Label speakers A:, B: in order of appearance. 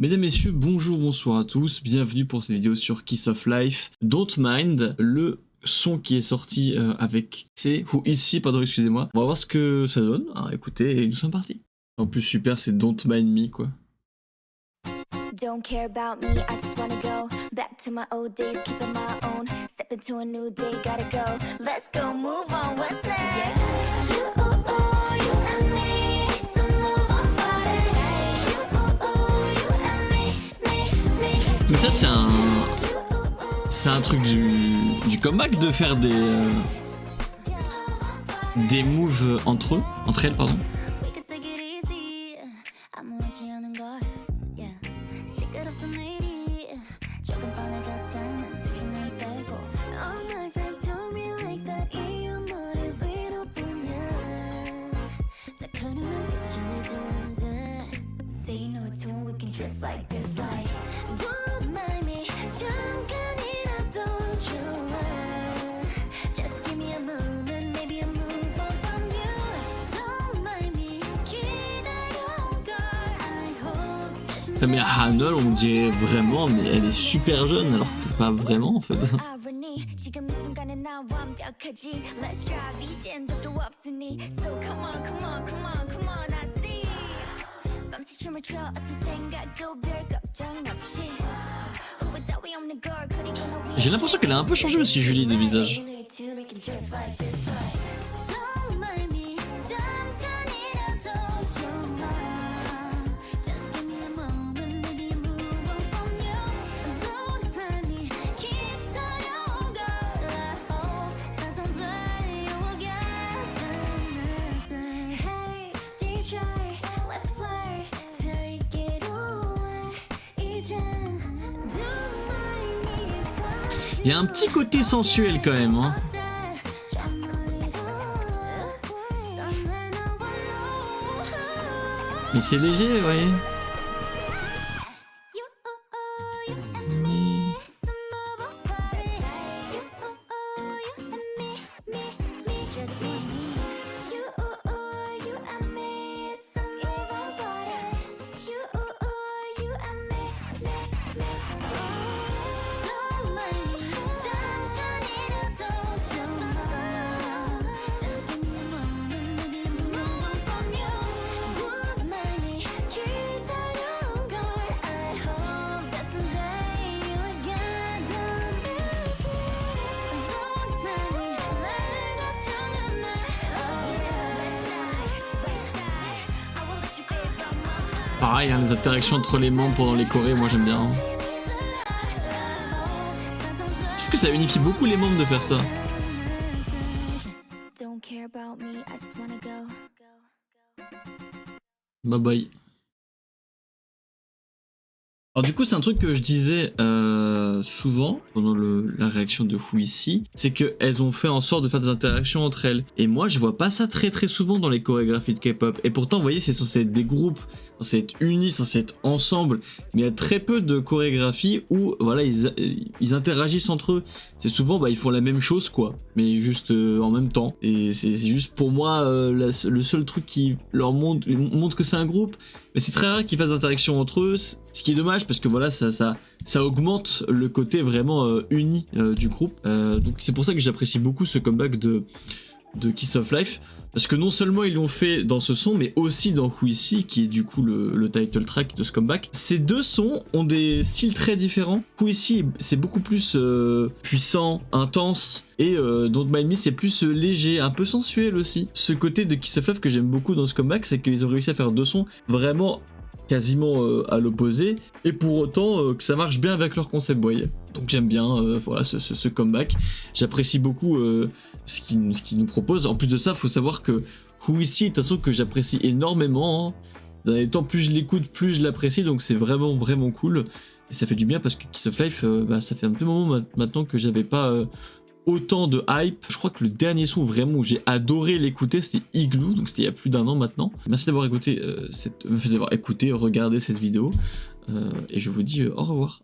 A: Mesdames, messieurs, bonjour, bonsoir à tous, bienvenue pour cette vidéo sur Kiss of Life. Don't Mind, le son qui est sorti avec c'est Who Is, pardon, excusez-moi. On va voir ce que ça donne, hein, écoutez, et nous sommes partis. En plus, super, c'est Don't Mind Me, quoi.
B: Don't care about me, I just wanna go back to my old days, keeping my own. Step into a new day, gotta go. Let's go, move on, what's next? You, you and me, so move on, body. You and me.
A: Mais ça, c'est un truc du comeback de faire des moves entre elles, pardon.
B: We could take it easy. I'm watching on guard, yeah. Shake it up to me, 조금 뻔해졌다는 사실만 빼고. All my friends told me like that. 이 머리 위로 보면 다 가능한 괜찮을 텐데. Say no to we can drift like this, like don't mind me. 잠깐이라도 좋아. Just give me a moment, maybe I'll move on from you. Don't mind me. 기다려, girl. I hope.
A: Mais Hannah, on dirait vraiment, mais elle est super jeune, alors que pas vraiment en fait.
B: irony. 지금 이 순간에 나 완벽하지. Let's drive 이젠 적도 없으니. So come on, come on, come on, come on. I see. 밤새 춤을 춰 어떤 생각도 별 걱정 없이. 후회 따위 없는 걸 그리고 너 위해.
A: J'ai l'impression qu'elle a un peu changé aussi, Julie, de visage.
B: Don't mind me. 잠깐이라도 좋아. Just give me a moment, maybe I'll move on from you. Don't mind me. 기다려, girl. I hope that someday you will get the message. Hey, DJ, let's play. Take it away. 이젠 don't mind me.
A: Il y a un petit côté sensuel quand même, hein. Mais c'est léger, vous voyez. Pareil, hein, les interactions entre les membres pendant les chorés, moi j'aime bien. Hein. Je trouve que ça unifie beaucoup les membres de faire ça. Bye bye. Alors du coup c'est un truc que je disais souvent pendant la réaction de Who Is, c'est qu'elles ont fait en sorte de faire des interactions entre elles. Et moi je vois pas ça très souvent dans les chorégraphies de K-pop. Et pourtant vous voyez c'est censé être des groupes, censé être unis, censé être ensemble. Mais il y a très peu de chorégraphies où voilà ils interagissent entre eux. C'est souvent ils font la même chose quoi, mais juste en même temps. Et c'est juste pour moi le seul truc qui leur montre que c'est un groupe. Mais c'est très rare qu'ils fassent d'interaction entre eux, ce qui est dommage parce que voilà ça augmente le côté vraiment uni du groupe. Donc c'est pour ça que j'apprécie beaucoup ce comeback de Kiss of Life, parce que non seulement ils l'ont fait dans ce son, mais aussi dans Who Is, qui est du coup le title track de ce comeback. Ces deux sons ont des styles très différents. Who Is c'est beaucoup plus puissant, intense, et Don't Mind Me c'est plus léger, un peu sensuel aussi. Ce côté de Kiss of Life que j'aime beaucoup dans ce comeback, c'est qu'ils ont réussi à faire deux sons vraiment quasiment à l'opposé, et pour autant que ça marche bien avec leur concept, vous voyez. Donc j'aime bien voilà, ce comeback. J'apprécie beaucoup ce qu'ils nous proposent. En plus de ça, il faut savoir que Who Is est un son que j'apprécie énormément. Hein. Dans les temps, plus je l'écoute, plus je l'apprécie, donc c'est vraiment cool. Et ça fait du bien parce que Kiss of Life, ça fait un peu moment maintenant que j'avais pas autant de hype. Je crois que le dernier son vraiment où j'ai adoré l'écouter, c'était Igloo, donc c'était il y a plus d'un an maintenant. Merci d'avoir écouté, regardé cette vidéo, et je vous dis au revoir.